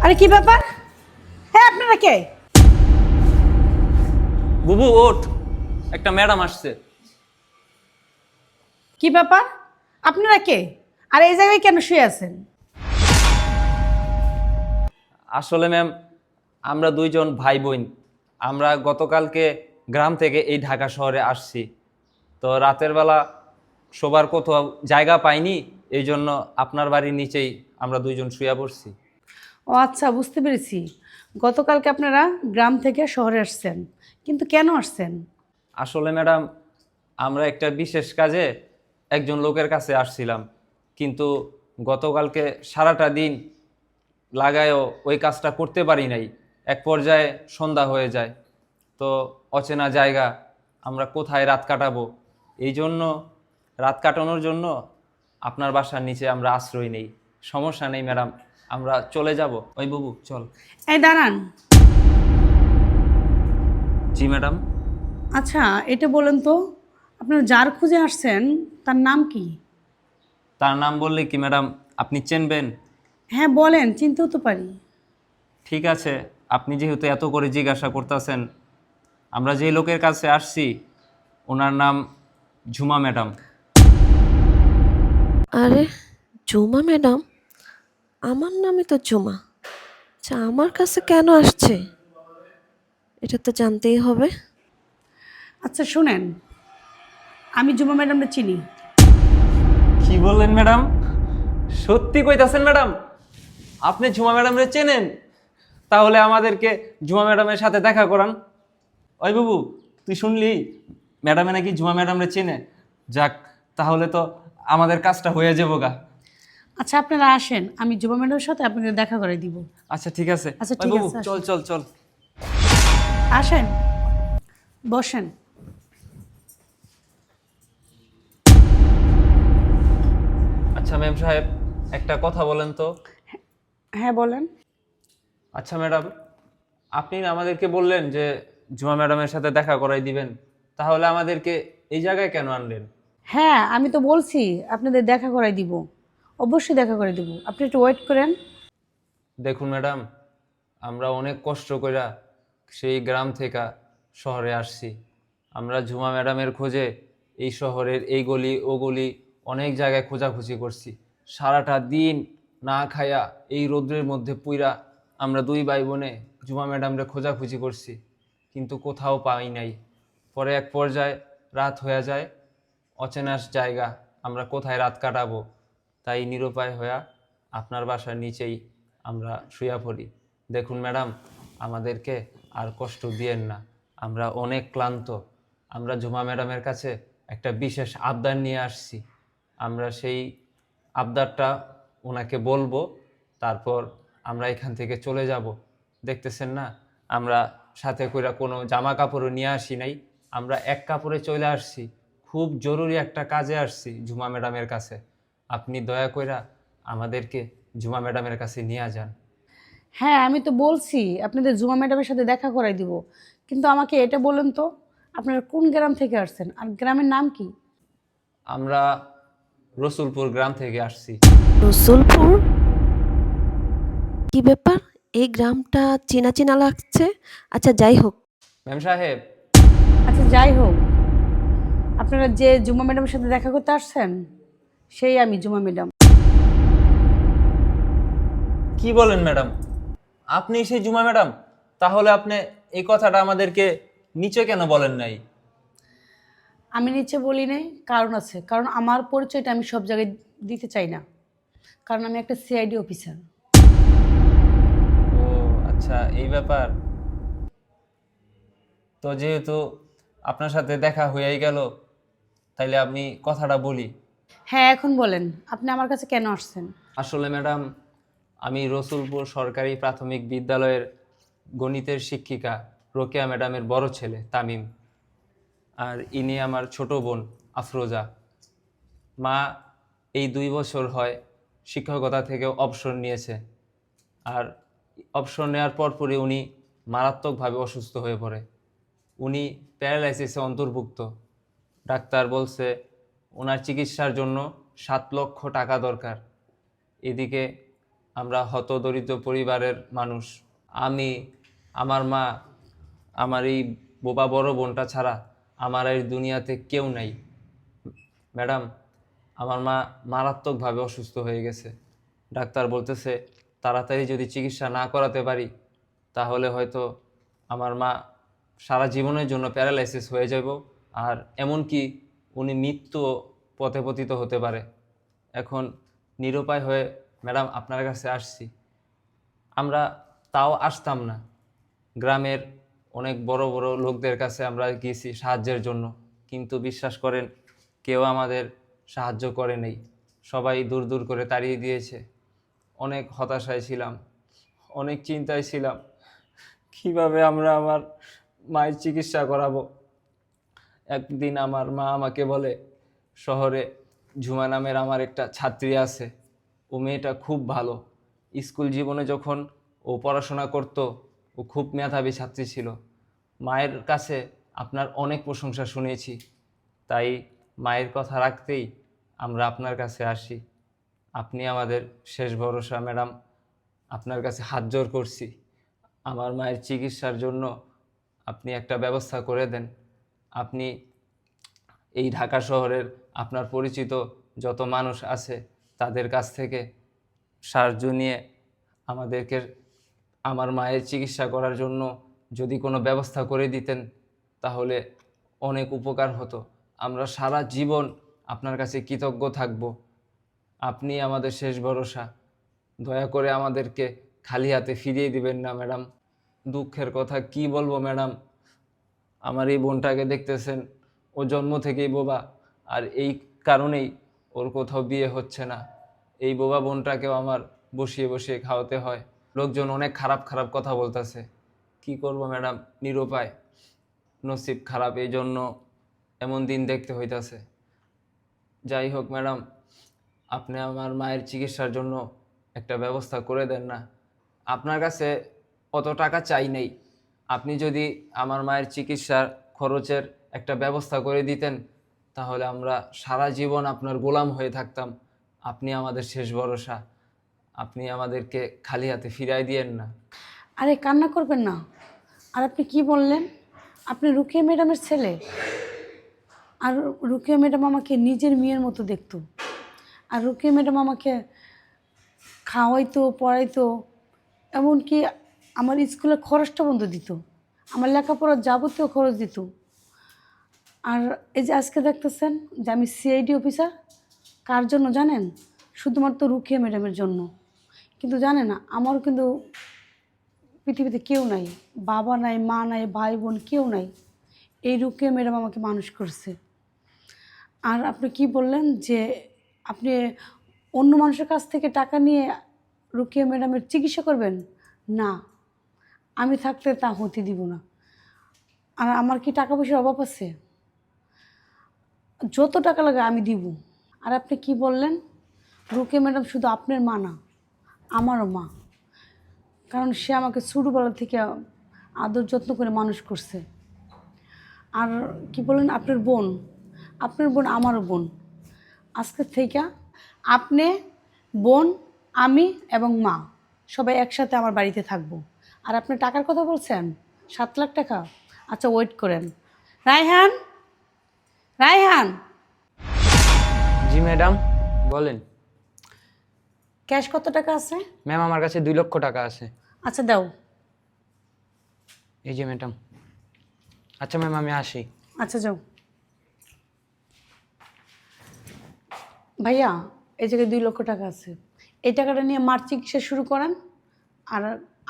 আরে কি ব্যাপার? হ্যাঁ, আপনারা কে? বুবু ওঠ, একটা ম্যাডাম আসছে। কি ব্যাপার? আপনারা কে? আর এই জায়গায় কেন শুয়ে আছেন? আসলে ম্যাম, আমরা দুইজন ভাই বোন। আমরা গতকালকে গ্রাম থেকে এই ঢাকা শহরে আসছি। তো রাতের বেলা শোবার কোথাও জায়গা পাইনি, এই জন্য আপনার বাড়ির নিচেই আমরা দুইজন শুয়ে পড়ছি। ও আচ্ছা, বুঝতে পেরেছি। গতকালকে আপনারা গ্রাম থেকে শহরে আসছেন, কিন্তু কেন আসছেন? আসলে ম্যাডাম, আমরা একটা বিশেষ কাজে একজন লোকের কাছে আসছিলাম, কিন্তু গতকালকে সারাটা দিন লাগায়ও ওই কাজটা করতে পারি নাই। এক পর্যায়ে সন্ধ্যা হয়ে যায়। তো অচেনা জায়গা, আমরা কোথায় রাত কাটাবো, এই জন্য রাত কাটানোর জন্য আপনার বাসার নিচে আমরা আশ্রয় নেই। সমস্যা নেই ম্যাডাম, আমরা চলে যাব। ওই বাবু চল। এই দাঁড়ান। জি ম্যাডাম। আচ্ছা, এটা বলেন তো, আপনারা যার খুঁজে আসছেন তার নাম কি? তার নাম বললে কি ম্যাডাম আপনি চেনবেন? হ্যাঁ বলেন, চিনতেও তো পারি। ঠিক আছে, আপনি যেহেতু এত করে জিজ্ঞাসা করতেছেন, আমরা যে লোকের কাছে আসছি ওনার নাম ঝুমা ম্যাডাম। আরে, জুমা ম্যাডাম? আমার নামই তো জুমা। আচ্ছা, আমার কাছে কেন আসছে? এটা তো জানতেই হবে। আচ্ছা শুনেন, আমি জুমা ম্যাডামটা চিনি। কি বললেন ম্যাডাম? সত্যি কইতাছেন ম্যাডাম? আপনি ঝুমা ম্যাডামরে চেনেন? তাহলে আমাদেরকে ঝুমা ম্যাডামের সাথে দেখা করান। ওই বাবু, তুই শুনলি ম্যাডামে নাকি ঝুমা ম্যাডামরে চেনে? যাক, তাহলে তো আমাদের কাজটা হয়ে যাবো গা। আচ্ছা আপনারা আসেন, আমি জুমা ম্যাডামের সাথে আপনাদের দেখা করে দিব। আচ্ছা ঠিক আছে। আচ্ছা, ওই ঠিক বাবু আছে, আসেন। চল চল চল। আসেন, বসেন। আচ্ছা ম্যাম সাহেব, একটা কথা বলেন তো। হ্যাঁ বলেন। আচ্ছা ম্যাডাম, আপনি না আমাদেরকে বললেন যে ঝুমা ম্যাডামের সাথে দেখা করাই দিবেন, তাহলে আমাদেরকে এই জায়গায় কেন আনলেন? হ্যাঁ, আমি তো বলছি আপনাদের দেখা করাই দিব। অবশ্যই দেখা করে দিব, আপনি একটু ওয়েট করেন। দেখুন ম্যাডাম, আমরা অনেক কষ্ট কইরা সেই গ্রাম থেকে শহরে আসছি। আমরা ঝুমা ম্যাডামের খোঁজে এই শহরের এই গলি ও গলি অনেক জায়গায় খোঁজাখুঁজি করছি। সারাটা দিন না খায়া এই রৌদ্রের মধ্যে পুইরা আমরা দুই ভাই বোনে ঝুমা ম্যাডামরে খোঁজাখুঁজি করছি, কিন্তু কোথাও পাই নাই। পরে এক পর্যায়ে রাত হয়ে যায়, অচেনা জায়গা, আমরা কোথায় রাত কাটাবো, তাই নিরুপায় হয়ে আপনার বাসার নিচেই আমরা শুয়ে পড়ি। দেখুন ম্যাডাম, আমাদেরকে আর কষ্ট দিয়েন না, আমরা অনেক ক্লান্ত। আমরা ঝুমা ম্যাডামের কাছে একটা বিশেষ আবদার নিয়ে আসছি। আমরা সেই আবদারটা ওনাকে বলবো, তারপর আমরা এখান থেকে চলে যাব। দেখতেছেন না, আমরা সাথে কইরা কোনো জামা কাপড়ও নিয়ে আসি নাই, আমরা এক কাপড়ে চলে আসছি। খুব জরুরি একটা কাজে আসছি ঝুমা ম্যাডামের কাছে। আপনি দয়া কইরা আমাদেরকে ঝুমা ম্যাডামের কাছে নিয়ে যান। হ্যাঁ, আমি তো বলছি আপনাদের জুমা ম্যাডামের সাথে দেখা করাই দিব, কিন্তু আমাকে এটা বলেন তো, আপনারা কোন গ্রাম থেকে আসছেন আর গ্রামের নাম কি? আমরা রসুলপুর গ্রাম থেকে আসছি। রসুলপুর? কি ব্যাপার? এই গ্রামটা চেনা চেনা লাগছে। আচ্ছা, যাই হোক। ম্যাম সাহেব, আচ্ছা যাই হোক, আপনারা যে জুমা ম্যাডামের সাথে দেখা করতে আসছেন সেই আমি জুমা ম্যাডাম। কি বলেন ম্যাডাম? আপনি সেই জুমা ম্যাডাম? তাহলে আপনি এই কথাটা আমাদেরকে নিচে কেন বলেন নাই? আমি নিচে বলি নাই, কারণ আছে, কারণ আমার পরিচয়টা আমি সব জায়গায় দিতে চাই না, কারণ আমি একটা সিআইডি অফিসার। ও আচ্ছা, এই ব্যাপার। তো যেহেতু আপনার সাথে দেখা হয়েই গেল, তাইলে আমি কথাটা বলি। হ্যাঁ এখন বলেন, আপনি আমার কাছে কেন আসছেন? আসলে ম্যাডাম, আমি রসুলপুর সরকারি প্রাথমিক বিদ্যালয়ের গণিতের শিক্ষিকা রোকেয়া ম্যাডামের বড় ছেলে তামিম। আর ইনি আমার ছোট বোন আফরোজা। মা এই 2 বছর হয় শিক্ষকতা থেকে অবসর নিয়েছে। আর অবসর নেওয়ার পরপরই উনি মারাত্মকভাবে অসুস্থ হয়ে পড়ে। উনি প্যারালাইসিসে অন্তর্ভুক্ত। ডাক্তার বলছে ওনার চিকিৎসার জন্য 7 লক্ষ টাকা দরকার। এদিকে আমরা হতদরিদ্র পরিবারের মানুষ। আমি, আমার মা, আমার এই বোবা বড় বোনটা ছাড়া আমার এই দুনিয়াতে কেউ নাই। ম্যাডাম, আমার মা মারাত্মকভাবে অসুস্থ হয়ে গেছে। ডাক্তার বলতেছে তাড়াতাড়ি যদি চিকিৎসা না করাতে পারি তাহলে হয়তো আমার মা সারা জীবনের জন্য প্যারালাইসিস হয়ে যাব, আর এমনকি উনি মৃত্যু পথে পতিত হতে পারে। এখন নিরুপায় হয়ে ম্যাডাম আপনার কাছে আসছি। আমরা তাও আসতাম না, গ্রামের অনেক বড় বড় লোকদের কাছে আমরা গিয়েছি সাহায্যের জন্য, কিন্তু বিশ্বাস করেন কেউ আমাদের সাহায্য করে নেই, সবাই দূর দূর করে তাড়িয়ে দিয়েছে। অনেক হতাশায় ছিলাম, অনেক চিন্তায় ছিলাম, কিভাবে আমরা আমার মায়ের চিকিৎসা করাবো। একদিন আমার মা আমাকে বলে, শহরে ঝুমা নামের আমার একটা ছাত্রী আছে, ও মেয়েটা খুব ভালো, স্কুল জীবনে যখন ও পড়াশোনা করতো ও খুব মেধাবী ছাত্রী ছিল। মায়ের কাছে আপনার অনেক প্রশংসা শুনেছি, তাই মায়ের কথা রাখতেই আমরা আপনার কাছে আসি। আপনি আমাদের শেষ ভরসা ম্যাডাম, আপনার কাছে হাত জোড় করছি, আমার মায়ের চিকিৎসার জন্য আপনি একটা ব্যবস্থা করে দেন। আপনি এই ঢাকা শহরের আপনার পরিচিত যত মানুষ আছে তাদের কাছ থেকে সাহায্য নিয়ে আমাদেরকে আমার মায়ের চিকিৎসা করার জন্য যদি কোনো ব্যবস্থা করে দিতেন তাহলে অনেক উপকার হতো। আমরা সারা জীবন আপনার কাছে কৃতজ্ঞ থাকব। আপনি আমাদের শেষ ভরসা, দয়া করে আমাদেরকে খালি হাতে ফিরিয়ে দিবেন না ম্যাডাম। দুঃখের কথা কি বলবো ম্যাডাম, আমার এই বোনটাকে দেখতেছেন, ও জন্ম থেকেই বোবা, আর এই কারণেই ওর কোথাও বিয়ে হচ্ছে না। এই বোবা বোনটাকেও আমার বসিয়ে বসিয়ে খাওয়াতে হয়। লোকজন অনেক খারাপ খারাপ কথা বলতেছে, কি করব ম্যাডাম, নিরুপায়, নসিব খারাপ, এই জন্য এমন দিন দেখতে হইতাছে। যাই হোক ম্যাডাম, আপনি আমার মায়ের চিকিৎসার জন্য একটা ব্যবস্থা করে দেন না। আপনার কাছে অত টাকা চাই নেই, আপনি যদি আমার মায়ের চিকিৎসার খরচের একটা ব্যবস্থা করে দিতেন তাহলে আমরা সারা জীবন আপনার গোলাম হয়ে থাকতাম। আপনি আমাদের শেষ ভরসা, আপনি আমাদেরকে খালি হাতে ফিরাই দিয়েন না। আরে কান্না করবেন না। আর আপনি কি বললেন? আপনি রুকিয়া ম্যাডামের ছেলে? আর রুকিয়া ম্যাডাম আমাকে নিজের মেয়ের মতো দেখতো। আর রুকিয়া ম্যাডাম আমাকে খাওয়াইতো, পড়াইতো, এমনকি আমার স্কুলের খরচটা বন্ধ দিত, আমার লেখাপড়ার যাবতীয় খরচ দিত। আর এই যে আজকে দেখতেছেন যে আমি সিআইডি অফিসার, কার জন্য জানেন? শুধুমাত্র রুকিয়া ম্যাডামের জন্য। কিন্তু জানে না, আমারও কিন্তু পৃথিবীতে কেউ নাই, বাবা নাই, মা নাই, ভাই বোন কেউ নাই। এই রুকিয়া ম্যাডাম আমাকে মানুষ করছে। আর আপনি কি বললেন যে আপনি অন্য মানুষের কাছ থেকে টাকা নিয়ে রুকিয়া ম্যাডামের চিকিৎসা করবেন? না, আমি থাকতে তা হতে দিব না। আর আমার কি টাকা পয়সার অভাব আছে? যত টাকা লাগে আমি দিব। আর আপনি কি বললেন? রুকিয়া ম্যাডাম শুধু আপনার মা না, আমারও মা। কারণ সে আমাকে ছোটোবেলা থেকে আদর যত্ন করে মানুষ করছে। আর কি বললেন আপনার বোন? আপনার বোন আমারও বোন। আজকের থেকে আপনি, বোন, আমি এবং মা সবাই একসাথে আমার বাড়িতে থাকবো। আর আপনি টাকার কথা বলছেন 7 লাখ টাকা? আচ্ছা ওয়েট করেন। রায়হান, রায়হান, জি ম্যাডাম, বলেন। ক্যাশ কত টাকা আছে? ম্যাম, আমার কাছে 2 লক্ষ টাকা আছে। আচ্ছা দাও। এই যে ম্যাডাম। আচ্ছা ম্যাম, আমি আসি। আচ্ছা যাও। ভাইয়া, এই জায়গায় 2 লক্ষ টাকা আছে, এই টাকাটা নিয়ে মার চিকিৎসা শুরু করেন। আর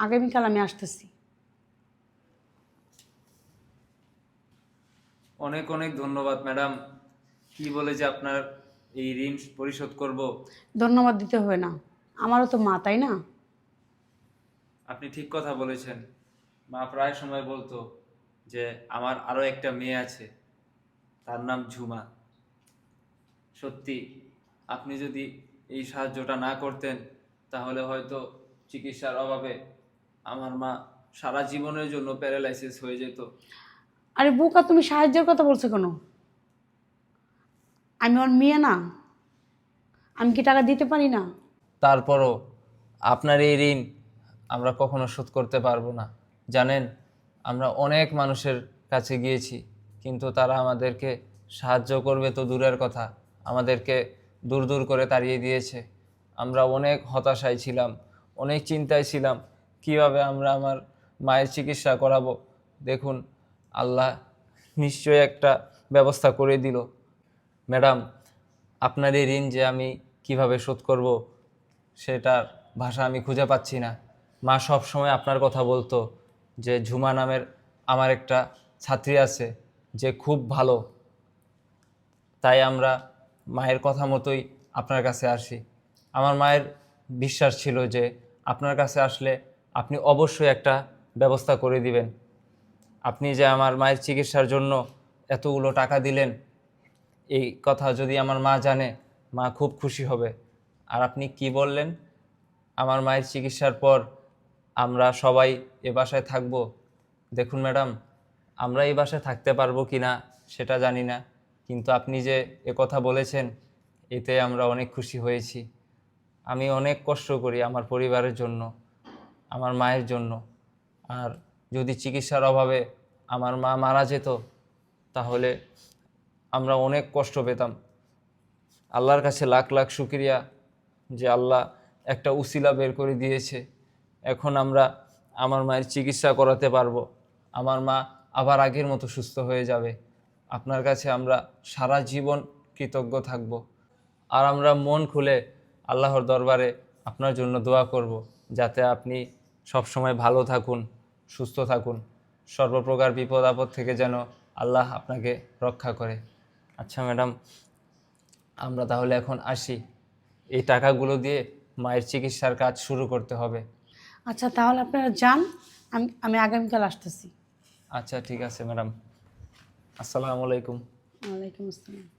আগামীকাল আমি আসতেছি। অনেক অনেক ধন্যবাদ ম্যাডাম। কি বলে যে আপনার এই ঋণ পরিশোধ করব। ধন্যবাদ দিতে হবে না, আমারও তো মা, তাই না? আপনি ঠিক কথা বলেছেন। মা প্রায় সময় বলতো যে আমার আরও একটা মেয়ে আছে, তার নাম ঝুমা। সত্যি আপনি যদি এই সাহায্যটা না করতেন তাহলে হয়তো চিকিৎসার অভাবে আমার মা সারা জীবনের জন্য প্যারালাইসিস হয়ে যেত। আরে বোকা, তুমি সাহায্যের কথা বলছো কেন? আমি ওর মেয়ে না? আমি কি টাকা দিতে পারি না? তারপরও আপনার এই ঋণ আমরা কখনো শোধ করতে পারবো না। জানেন, আমরা অনেক মানুষের কাছে গিয়েছি, কিন্তু তারা আমাদেরকে সাহায্য করবে তো দূরের কথা, আমাদেরকে দূর দূর করে তাড়িয়ে দিয়েছে। আমরা অনেক হতাশায় ছিলাম, অনেক চিন্তায় ছিলাম, কিভাবে আমরা আমার মায়ের চিকিৎসা করাবো। দেখুন, আল্লাহ নিশ্চয়ই একটা ব্যবস্থা করে দিল। ম্যাডাম, আপনার এই ঋণ যে আমি কিভাবে শোধ করব সেটার ভাষা আমি খুঁজে পাচ্ছি না। মা সব সময় আপনার কথা বলতো যে ঝুমা নামের আমার একটা ছাত্রী আছে যে খুব ভালো, তাই আমরা মায়ের কথা মতোই আপনার কাছে আসি। আমার মায়ের বিশ্বাস ছিল যে আপনার কাছে আসলে আপনি অবশ্যই একটা ব্যবস্থা করে দিবেন। আপনি যে আমার মায়ের চিকিৎসার জন্য এতগুলো টাকা দিলেন, এই কথা যদি আমার মা জানে, মা খুব খুশি হবে। আর আপনি কি বললেন, আমার মায়ের চিকিৎসার পর আমরা সবাই এ বাসায় থাকব। দেখুন ম্যাডাম, আমরা এই বাসায় থাকতে পারবো কি না সেটা জানি না, কিন্তু আপনি যে এ কথা বলেছেন এতে আমরা অনেক খুশি হয়েছি। আমি অনেক কষ্ট করি আমার পরিবারের জন্য, আমার মায়ের জন্য। আর যদি চিকিৎসার অভাবে আমার মা মারা যেত তাহলে আমরা অনেক কষ্ট পেতাম। আল্লাহর কাছে লাখ লাখ শুকরিয়া যে আল্লাহ একটা উসিলা বের করে দিয়েছে। এখন আমরা আমার মায়ের চিকিৎসা করাতে পারবো, আমার মা আবার আগের মতো সুস্থ হয়ে যাবে। আপনার কাছে আমরা সারা জীবন কৃতজ্ঞ থাকব। আর আমরা মন খুলে আল্লাহর দরবারে আপনার জন্য দোয়া করব, যাতে আপনি সবসময় ভালো থাকুন, সুস্থ থাকুন, সর্বপ্রকার বিপদ আপদ থেকে যেন আল্লাহ আপনাকে রক্ষা করে। আচ্ছা ম্যাডাম, আমরা তাহলে এখন আসি। এই টাকাগুলো দিয়ে মায়ের চিকিৎসার কাজ শুরু করতে হবে। আচ্ছা, তাহলে আপনারা যান, আমি আগামীকাল আসতেছি। আচ্ছা ঠিক আছে ম্যাডাম, আসসালামু আলাইকুম। ওয়ালাইকুম আসসালাম।